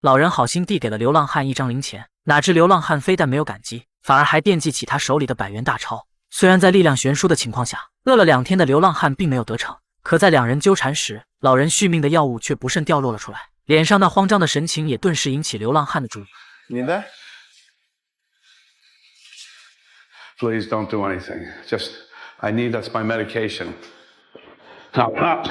老人好心递给了流浪汉一张零钱，哪知流浪汉非但没有感激，反而还惦记起他手里的100元大钞。虽然在力量悬殊的情况下，饿了2天的流浪汉并没有得逞，可在两人纠缠时，老人续命的药物却不慎掉落了出来，脸上那慌张的神情也顿时引起流浪汉的注意。Need Please don't do anything. Just, I need that's my medication. Now.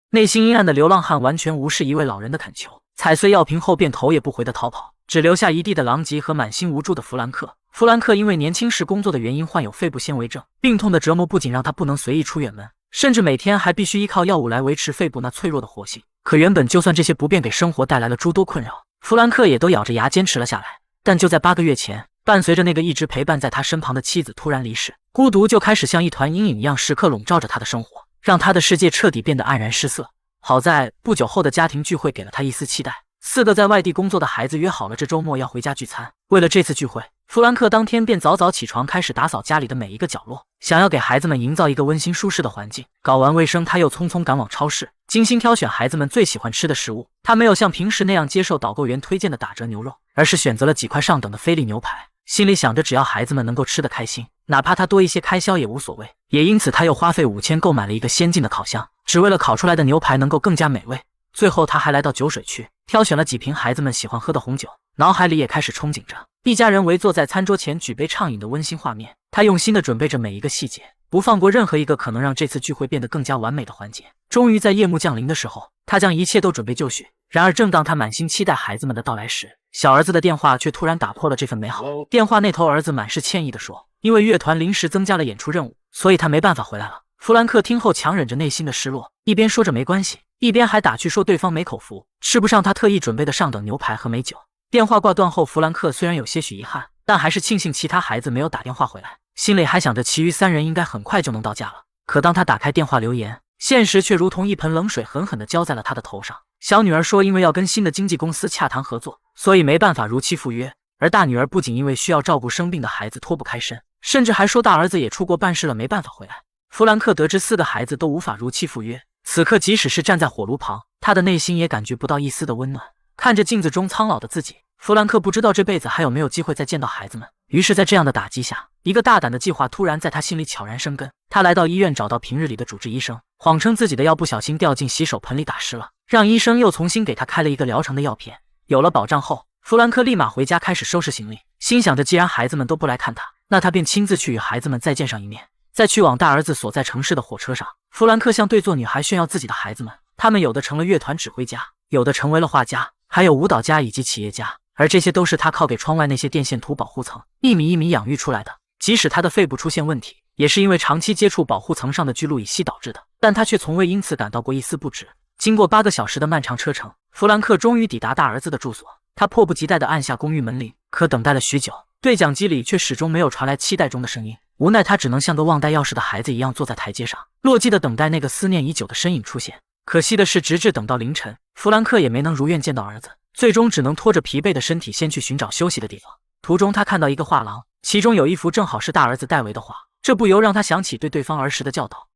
内心阴暗的流浪汉完全无视一位老人的恳求，踩碎药瓶后便头也不回的逃跑，只留下一地的狼藉和满心无助的弗兰克。弗兰克因为年轻时工作的原因患有肺部纤维症，病痛的折磨不仅让他不能随意出远门，甚至每天还必须依靠药物来维持肺部那脆弱的活性。可原本就算这些不便给生活带来了诸多困扰，弗兰克也都咬着牙坚持了下来。但就在8个月前，伴随着那个一直陪伴在他身旁的妻子突然离世，孤独就开始像一团阴影一样时刻笼罩着他的生活，让他的世界彻底变得黯然失色。好在不久后的家庭聚会给了他一丝期待，4个在外地工作的孩子约好了这周末要回家聚餐。为了这次聚会，弗兰克当天便早早起床，开始打扫家里的每一个角落，想要给孩子们营造一个温馨舒适的环境。搞完卫生，他又匆匆赶往超市，精心挑选孩子们最喜欢吃的食物。他没有像平时那样接受导购员推荐的打折牛肉，而是选择了几块上等的菲力牛排，心里想着只要孩子们能够吃得开心，哪怕他多一些开销也无所谓。也因此他又花费5000购买了一个先进的烤箱，只为了烤出来的牛排能够更加美味。最后他还来到酒水区，挑选了几瓶孩子们喜欢喝的红酒，脑海里也开始憧憬着一家人围坐在餐桌前举杯畅饮的温馨画面。他用心地准备着每一个细节，不放过任何一个可能让这次聚会变得更加完美的环节。终于在夜幕降临的时候，他将一切都准备就绪。然而正当他满心期待孩子们的到来时，小儿子的电话却突然打破了这份美好。电话那头儿子满是歉意地说，因为乐团临时增加了演出任务，所以他没办法回来了。弗兰克听后强忍着内心的失落，一边说着没关系，一边还打趣说对方没口福，吃不上他特意准备的上等牛排和美酒。电话挂断后，弗兰克虽然有些许遗憾，但还是庆幸其他孩子没有打电话回来，心里还想着其余3人应该很快就能到家了。可当他打开电话留言，现实却如同一盆冷水狠狠地浇在了他的头上。小女儿说因为要跟新的经纪公司洽谈合作，所以没办法如期赴约，而大女儿不仅因为需要照顾生病的孩子脱不开身，甚至还说大儿子也出国办事了没办法回来。弗兰克得知4个孩子都无法如期赴约，此刻即使是站在火炉旁，他的内心也感觉不到一丝的温暖。看着镜子中苍老的自己，弗兰克不知道这辈子还有没有机会再见到孩子们。于是在这样的打击下，一个大胆的计划突然在他心里悄然生根。他来到医院找到平日里的主治医生，谎称自己的药不小心掉进洗手盆里打湿了，让医生又重新给他开了一个疗程的药片。有了保障后，弗兰克立马回家开始收拾行李，心想着既然孩子们都不来看他，那他便亲自去与孩子们再见上一面。在去往大儿子所在城市的火车上，弗兰克向对座女孩炫耀自己的孩子们，他们有的成了乐团指挥家，有的成为了画家，还有舞蹈家以及企业家，而这些都是他靠给窗外那些电线图保护层一米一米养育出来的。即使他的肺部出现问题，也是因为长期接触保护层上的聚氯乙烯导致的，但他却从未因此感到过一丝不值。经过8个小时的漫长车程，弗兰克终于抵达大儿子的住所。他迫不及待地按下公寓门铃，可等待了许久，对讲机里却始终没有传来期待中的声音。无奈他只能像个忘带钥匙的孩子一样坐在台阶上，落寂地等待那个思念已久的身影出现。可惜的是，直至等到凌晨，弗兰克也没能如愿见到儿子，最终只能拖着疲惫的身体先去寻找休息的地方。途中他看到一个画廊，其中有一幅正好是大儿子戴维的画，这不由让他想起对对方儿时的教导。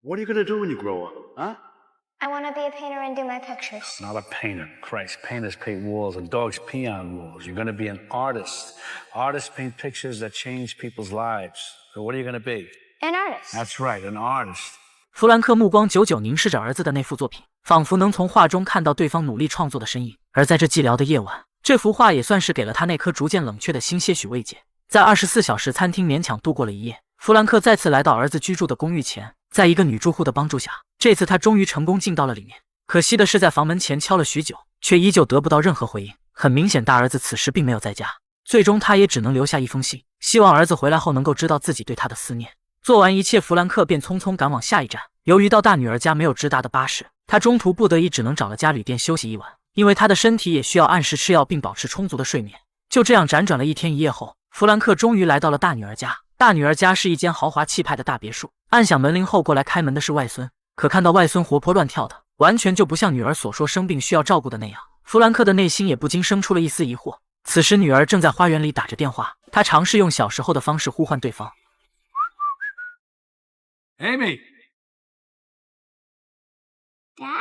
What are you gonna do when you grow up, huh? I want to be a painter and do my pictures. Not a painter. Christ, painters paint walls and dogs pee on walls. You're gonna be an artist. Artists paint pictures that change people's lives. So what are you gonna be? An artist. That's right, an artist. 弗兰克目光久久凝视着儿子的那幅作品，仿佛能从画中看到对方努力创作的身影。而在这寂寥的夜晚，这幅画也算是给了他那颗逐渐冷却的心些许慰藉。在24小时餐厅勉强度过了一夜，弗兰克再次来到儿子居住的公寓前，在一个女住户的帮助下，这次他终于成功进到了里面。可惜的是，在房门前敲了许久，却依旧得不到任何回应。很明显，大儿子此时并没有在家。最终，他也只能留下一封信，希望儿子回来后能够知道自己对他的思念。做完一切，弗兰克便匆匆赶往下一站。由于到大女儿家没有直达的巴士，他中途不得已只能找了家旅店休息一晚，因为他的身体也需要按时吃药并保持充足的睡眠。就这样辗转了1天1夜后，弗兰克终于来到了大女儿家。大女儿家是一间豪华气派的大别墅。按响门铃后，过来开门的是外孙。可看到外孙活泼乱跳的，完全就不像女儿所说生病需要照顾的那样，弗兰克的内心也不禁生出了一丝疑惑。此时女儿正在花园里打着电话，他尝试用小时候的方式呼唤对方。Amy! Dad?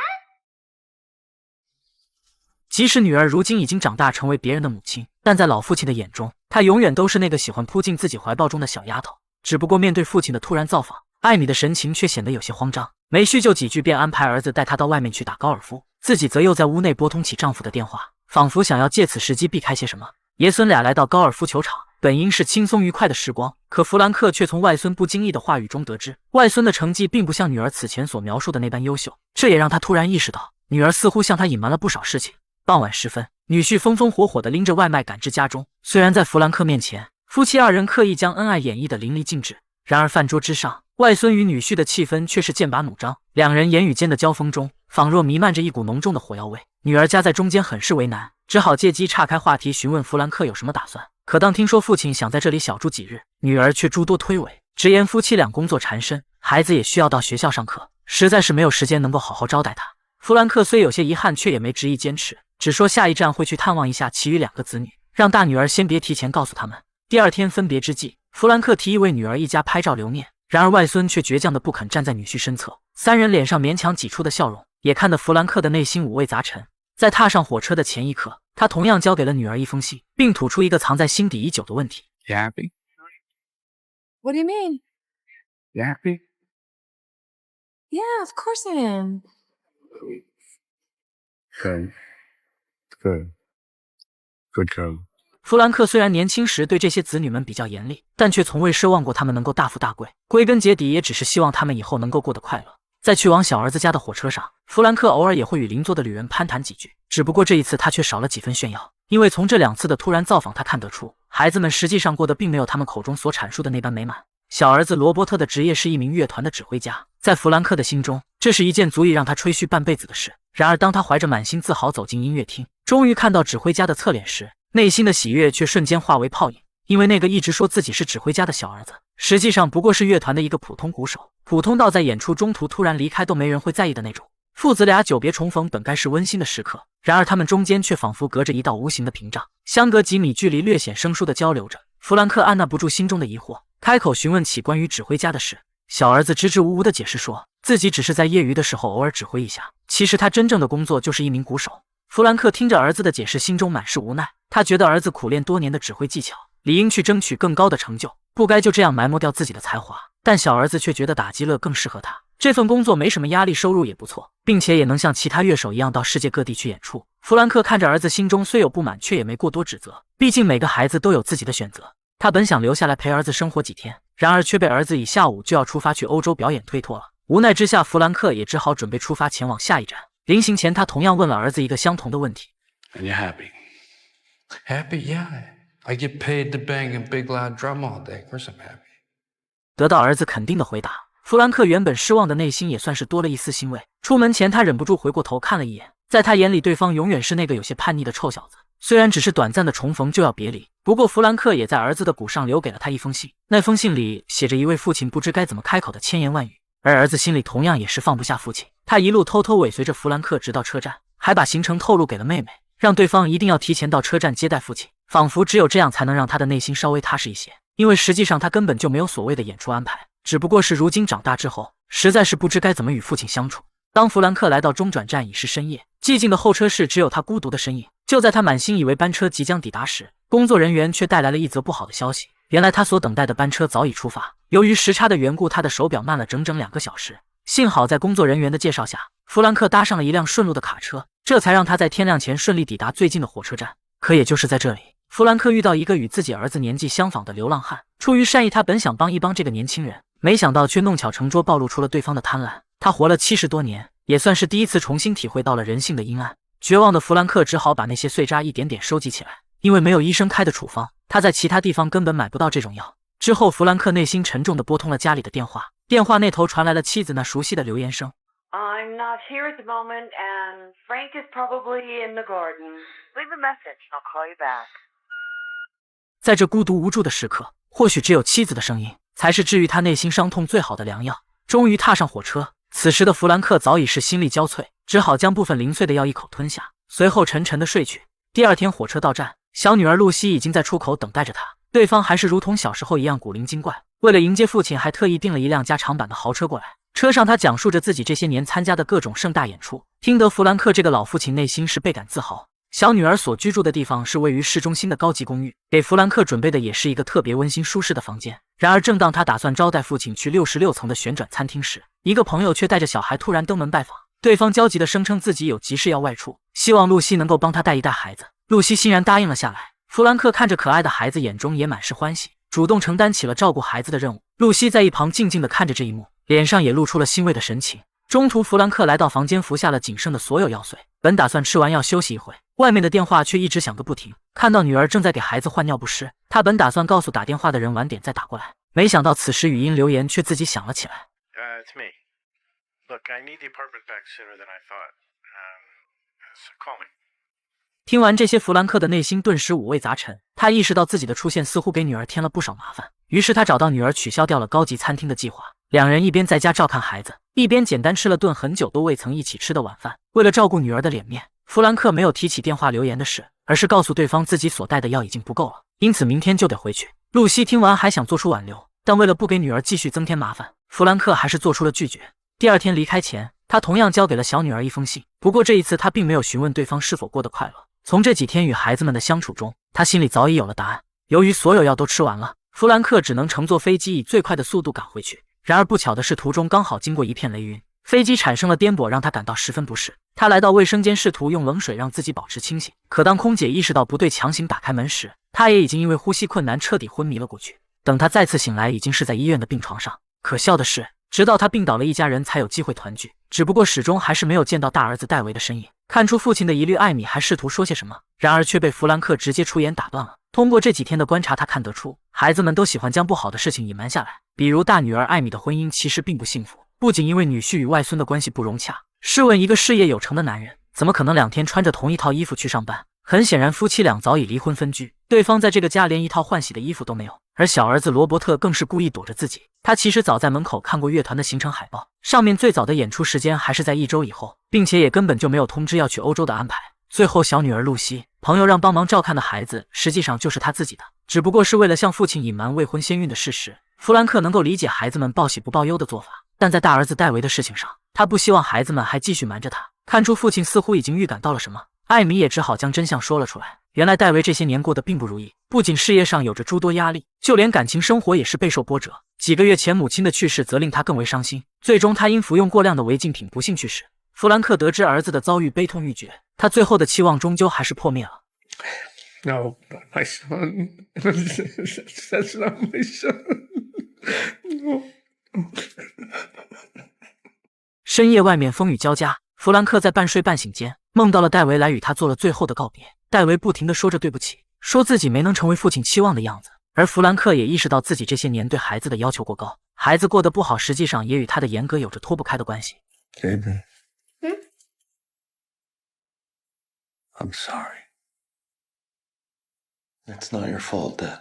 即使女儿如今已经长大，成为别人的母亲，但在老父亲的眼中，她永远都是那个喜欢扑进自己怀抱中的小丫头。只不过面对父亲的突然造访，艾米的神情却显得有些慌张，没叙旧几句便安排儿子带她到外面去打高尔夫，自己则又在屋内拨通起丈夫的电话，仿佛想要借此时机避开些什么。爷孙俩来到高尔夫球场，本应是轻松愉快的时光，可弗兰克却从外孙不经意的话语中得知，外孙的成绩并不像女儿此前所描述的那般优秀，这也让他突然意识到，女儿似乎向他隐瞒了不少事情。傍晚时分，女婿风风火火地拎着外卖赶至家中，虽然在弗兰克面前，夫妻二人刻意将恩爱演绎得淋漓尽致，然而饭桌之上，外孙与女婿的气氛却是剑拔弩张，两人言语间的交锋中，仿若弥漫着一股浓重的火药味。女儿夹在中间很是为难，只好借机岔开话题询问弗兰克有什么打算。可当听说父亲想在这里小住几日，女儿却诸多推诿，直言夫妻俩工作缠身，孩子也需要到学校上课，实在是没有时间能够好好招待他。弗兰克虽有些遗憾，却也没执意坚持，只说下一站会去探望一下其余两个子女，让大女儿先别提前告诉他们。第二天分别之际，弗兰克提议为女儿一家拍照留念，然而外孙却倔强的不肯站在女婿身侧，三人脸上勉强挤出的笑容，也看得弗兰克的内心五味杂陈。在踏上火车的前一刻，他同样交给了女儿一封信，并吐出一个藏在心底已久的问题 You happy? What do you mean? You happy? Yeah, of course I am. Good. Good. Good girl. 弗兰克虽然年轻时对这些子女们比较严厉，但却从未奢望过他们能够大富大贵，归根结底也只是希望他们以后能够过得快乐。在去往小儿子家的火车上，弗兰克偶尔也会与邻座的旅人攀谈几句，只不过这一次他却少了几分炫耀，因为从这两次的突然造访，他看得出孩子们实际上过得并没有他们口中所阐述的那般美满。小儿子罗伯特的职业是一名乐团的指挥家，在弗兰克的心中，这是一件足以让他吹嘘半辈子的事。然而当他怀着满心自豪走进音乐厅，终于看到指挥家的侧脸时，内心的喜悦却瞬间化为泡影，因为那个一直说自己是指挥家的小儿子，实际上不过是乐团的一个普通鼓手，普通到在演出中途突然离开都没人会在意的那种。父子俩久别重逢本该是温馨的时刻，然而他们中间却仿佛隔着一道无形的屏障，相隔几米距离略显生疏的交流着。弗兰克按捺不住心中的疑惑，开口询问起关于指挥家的事。小儿子支支吾吾地解释说，自己只是在业余的时候偶尔指挥一下，其实他真正的工作就是一名鼓手。弗兰克听着儿子的解释，心中满是无奈，他觉得儿子苦练多年的指挥技巧，理应去争取更高的成就，不该就这样埋没掉自己的才华。但小儿子却觉得打击乐更适合他，这份工作没什么压力，收入也不错，并且也能像其他乐手一样到世界各地去演出。弗兰克看着儿子，心中虽有不满，却也没过多指责，毕竟每个孩子都有自己的选择。他本想留下来陪儿子生活几天，然而却被儿子以下午就要出发去欧洲表演推脱了。无奈之下，弗兰克也只好准备出发前往下一站。临行前，他同样问了儿子一个相同的问题 And you're happy? Happy? Yeah. I get paid to bang a big loud drum all day. Of course I'm happy. 得到儿子肯定的回答，弗兰克原本失望的内心也算是多了一丝欣慰。出门前，他忍不住回过头看了一眼，在他眼里，对方永远是那个有些叛逆的臭小子。虽然只是短暂的重逢就要别离，不过弗兰克也在儿子的骨上留给了他一封信。那封信里写着一位父亲不知该怎么开口的千言万语，而儿子心里同样也是放不下父亲。他一路偷偷尾随着弗兰克直到车站，还把行程透露给了妹妹，让对方一定要提前到车站接待父亲，仿佛只有这样才能让他的内心稍微踏实一些。因为实际上他根本就没有所谓的演出安排，只不过是如今长大之后，实在是不知该怎么与父亲相处。当弗兰克来到中转站，已是深夜，寂静的候车室只有他孤独的身影。就在他满心以为班车即将抵达时，工作人员却带来了一则不好的消息。原来他所等待的班车早已出发，由于时差的缘故，他的手表慢了整整2个小时。幸好在工作人员的介绍下，弗兰克搭上了一辆顺路的卡车，这才让他在天亮前顺利抵达最近的火车站。可也就是在这里，弗兰克遇到一个与自己儿子年纪相仿的流浪汉。出于善意，他本想帮一帮这个年轻人，没想到却弄巧成拙，暴露出了对方的贪婪。他活了70多年，也算是第一次重新体会到了人性的阴暗。绝望的弗兰克只好把那些碎渣一点点收集起来，因为没有医生开的处方，他在其他地方根本买不到这种药。之后，弗兰克内心沉重地拨通了家里的电话，电话那头传来了妻子那熟悉的留言声 I'm not here at the moment, and Frank is probably in the garden. Leave a message, and I'll call you back. 在这孤独无助的时刻，或许只有妻子的声音才是治愈他内心伤痛最好的良药。终于踏上火车，此时的弗兰克早已是心力交瘁，只好将部分零碎的药一口吞下，随后沉沉的睡去。第二天火车到站，小女儿露西已经在出口等待着他，对方还是如同小时候一样古灵精怪。为了迎接父亲，还特意订了一辆加长版的豪车过来。车上他讲述着自己这些年参加的各种盛大演出，听得弗兰克这个老父亲内心是倍感自豪。小女儿所居住的地方是位于市中心的高级公寓，给弗兰克准备的也是一个特别温馨舒适的房间。然而，正当他打算招待父亲去66层的旋转餐厅时，一个朋友却带着小孩突然登门拜访。对方焦急地声称自己有急事要外出，希望露西能够帮他带一带孩子。露西欣然答应了下来。弗兰克看着可爱的孩子，眼中也满是欢喜，主动承担起了照顾孩子的任务。露西在一旁静静地看着这一幕，脸上也露出了欣慰的神情。中途，弗兰克来到房间，服下了仅剩的所有药碎，本打算吃完药休息一会，外面的电话却一直响个不停。看到女儿正在给孩子换尿不湿，他本打算告诉打电话的人晚点再打过来，没想到此时语音留言却自己响了起来。It's me. Look, I need the apartment back sooner than I thought. So call me. 听完这些，弗兰克的内心顿时五味杂陈。他意识到自己的出现似乎给女儿添了不少麻烦，于是他找到女儿取消掉了高级餐厅的计划。两人一边在家照看孩子，一边简单吃了顿很久都未曾一起吃的晚饭。为了照顾女儿的脸面，弗兰克没有提起电话留言的事，而是告诉对方自己所带的药已经不够了，因此明天就得回去。露西听完还想做出挽留，但为了不给女儿继续增添麻烦，弗兰克还是做出了拒绝。第二天离开前，他同样交给了小女儿一封信，不过这一次他并没有询问对方是否过得快乐。从这几天与孩子们的相处中，他心里早已有了答案。由于所有药都吃完了，弗兰克只能乘坐飞机以最快的速度赶回去。然而不巧的是，途中刚好经过一片雷云，飞机产生了颠簸，让他感到十分不适。他来到卫生间，试图用冷水让自己保持清醒，可当空姐意识到不对，强行打开门时，他也已经因为呼吸困难彻底昏迷了过去。等他再次醒来，已经是在医院的病床上。可笑的是，直到他病倒了，一家人才有机会团聚，只不过始终还是没有见到大儿子戴维的身影。看出父亲的疑虑，艾米还试图说些什么，然而却被弗兰克直接出言打断了。通过这几天的观察，他看得出孩子们都喜欢将不好的事情隐瞒下来，比如大女儿艾米的婚姻其实并不幸福，不仅因为女婿与外孙的关系不融洽，试问一个事业有成的男人，怎么可能2天穿着同一套衣服去上班？很显然，夫妻俩早已离婚分居，对方在这个家连一套换洗的衣服都没有。而小儿子罗伯特更是故意躲着自己，他其实早在门口看过乐团的行程海报，上面最早的演出时间还是在1周以后，并且也根本就没有通知要去欧洲的安排。最后，小女儿露西，朋友让帮忙照看的孩子，实际上就是他自己的，只不过是为了向父亲隐瞒未婚先孕的事实。弗兰克能够理解孩子们报喜不报忧的做法，但在大儿子戴维的事情上，他不希望孩子们还继续瞒着他。看出父亲似乎已经预感到了什么，艾米也只好将真相说了出来。原来戴维这些年过得并不如意，不仅事业上有着诸多压力，就连感情生活也是备受波折。几个月前母亲的去世则令他更为伤心，最终他因服用过量的违禁品不幸去世。弗兰克得知儿子的遭遇，悲痛欲绝，他最后的期望终究还是破灭了。No, not my son. That's not my son. No. 深夜外面风雨交加，弗兰克在半睡半醒间梦到了戴维来与他做了最后的告别。戴维不停地说着对不起，说自己没能成为父亲期望的样子，而弗兰克也意识到自己这些年对孩子的要求过高，孩子过得不好实际上也与他的严格有着脱不开的关系。 David. I'm sorry. It's not your fault, Dad.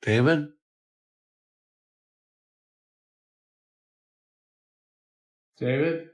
David? David?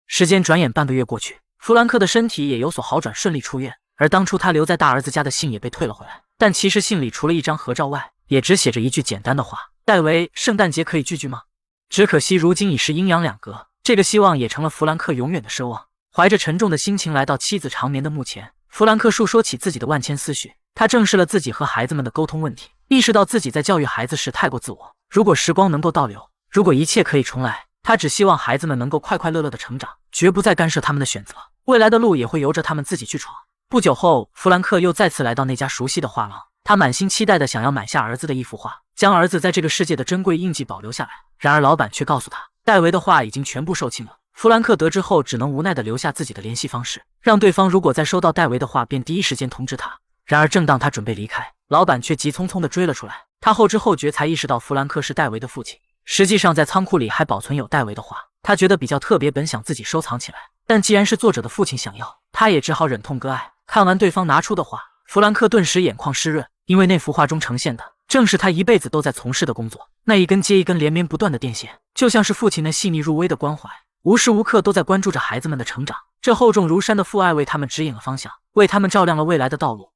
时间转眼半个月过去，弗兰克的身体也有所好转，顺利出院。而当初他留在大儿子家的信也被退了回来，但其实信里除了一张合照外，也只写着一句简单的话：戴维，圣诞节可以聚聚吗？只可惜如今已是阴阳两隔，这个希望也成了弗兰克永远的奢望。怀着沉重的心情来到妻子长眠的墓前，弗兰克述说起自己的万千思绪。他正视了自己和孩子们的沟通问题，意识到自己在教育孩子时太过自我。如果时光能够倒流，如果一切可以重来，他只希望孩子们能够快快乐乐的成长，绝不再干涉他们的选择，未来的路也会由着他们自己去闯。不久后，弗兰克又再次来到那家熟悉的画廊，他满心期待的想要买下儿子的一幅画，将儿子在这个世界的珍贵印记保留下来。然而老板却告诉他，戴维的画已经全部售罄了。弗兰克得知后，只能无奈的留下自己的联系方式，让对方如果再收到戴维的画，便第一时间通知他。然而正当他准备离开，老板却急匆匆的追了出来。他后知后觉才意识到弗兰克是戴维的父亲，实际上在仓库里还保存有戴维的画，他觉得比较特别，本想自己收藏起来，但既然是作者的父亲想要，他也只好忍痛割爱。看完对方拿出的画，弗兰克顿时眼眶湿润，因为那幅画中呈现的正是他一辈子都在从事的工作，那一根接一根连绵不断的电线，就像是父亲那细腻入微的关怀，无时无刻都在关注着孩子们的成长。这厚重如山的父爱为他们指引了方向，为他们照亮了未来的道路。